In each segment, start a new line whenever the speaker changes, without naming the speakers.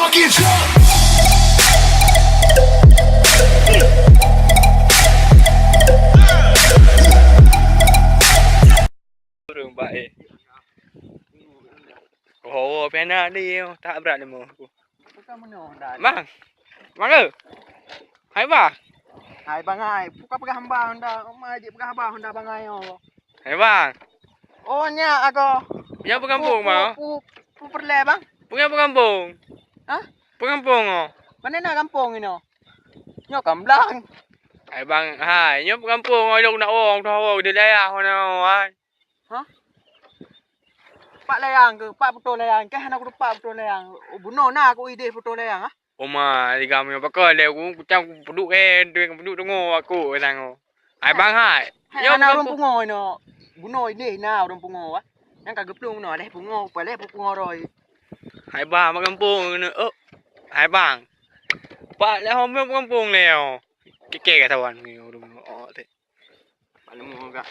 fucking drunk.
Đường vậy. Ồ, pena đi, tak berat ni mo. Bang. Bang ơi. Hai ba.
Hai bangai, buka pegah hamba Honda, mai dia pegah hamba Honda bangai oh.
Hai bang.
Oh nya aku.
Yang pengampung mau.
Pu perle bang.
Punya pengampung.
Hah?
Pengampung oh.
Mana nak kampung ini? Nyo kamblang.
Hai bang, hai, nhớ pengampung oi lúc nak ong tho di daerah ono ai.
Hah? Pak layang ke? Pak betul layang. Kah nak pak betul layang. Buno na aku ide betul layang ah.
Oma, di kami pakai le aku cam penduduk penduduk dengo aku sang. Hai bang hai.
Nhớ na rum pungo no. Buno ide na rum pungo ah. Yang kagep plung no leh pungo, pa leh pungo rồi.
Hai bang pengampung ni. Hai bang. Pak le hom pengampung leo. Keke ka tawan ni rum oh te.
Paling ga.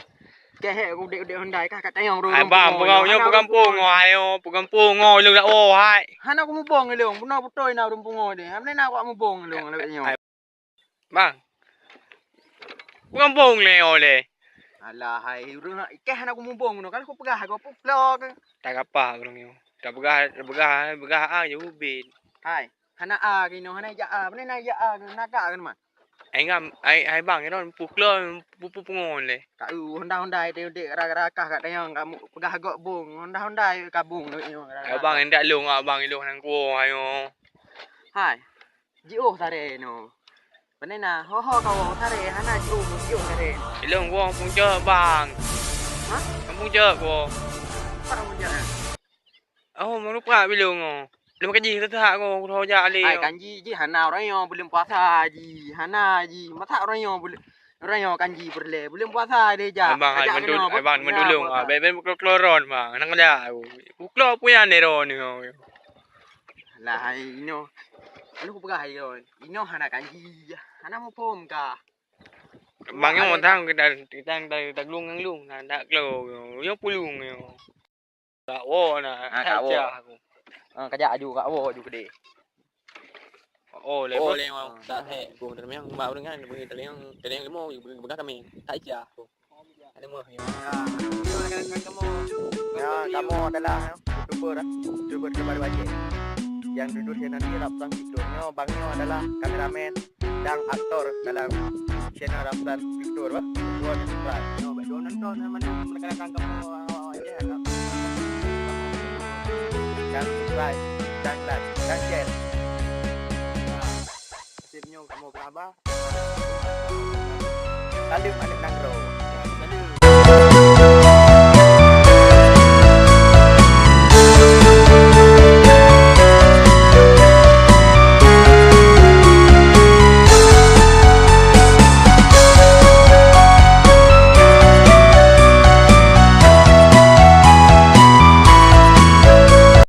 Keh aku dek Honda kah kat tayang rum.
Hai bang, pengampung ngai pengampung ngoi lu dak oh hai.
Han aku mubong leong, buno putoi na rum pungo de. Amne na aku mubong leong lewat nyo.
Bang. Pengampung leo le.
Alah hai urang keh aku mubong no kan aku pegah aku vlog.
Tak apa orang ni. Tak begah ah je ubin.
Hai, hana a kino hana ja a, mana na ja a naga kan man.
Ai bang ni don puklo pungon le.
Ka Honda de ra kah kat tayang kamu pegah agak bung. Honda kabung lewat nyo.
Ai bang ndak long abang ilong nang ko ayo.
Hai. Jio tare no. Mana na ho kau tare hana jio tare.
Ilong ko pung je bang.
Hah?
Pung je ko.
Apa kamu ja?
Oh, mau lupa bilong oh. Lu makan ji tak ko tho ja le.
Hai kanji ji hana orang yo belum puasa ji. Hana ji mata orang yo belum orang yo kanji berle belum puasa de ja.
Ai bang mendulung ah. Ben kloron bang. Nang ada. Klo punya ne ro ni.
Lah hai ino. Anu pegah hai ro. Ino hana kanji. Hana mau pom ka.
Bang yang thang tang lung ndak klo. Yo pulung yo. Tak wo na.
Kak wo. Kajak aju kak wo aju gede.
Oh, le
mau tak he aku termeng mau dengan bagi terleng limo begas kami tak ija aku ada mau
Ya, kamu adalah YouTuber terbaru aja. Yang duduk channel ini Rapsan Victornya, bangnya adalah kameramen dan aktor dalam channel Rapsan Victor, bah. Dua subscribe. No, baik nonton mana menekan kamu aja kan. Dan subscribe, dan like, dan share. Sipnya kamu berapa? Lalu ada nangro.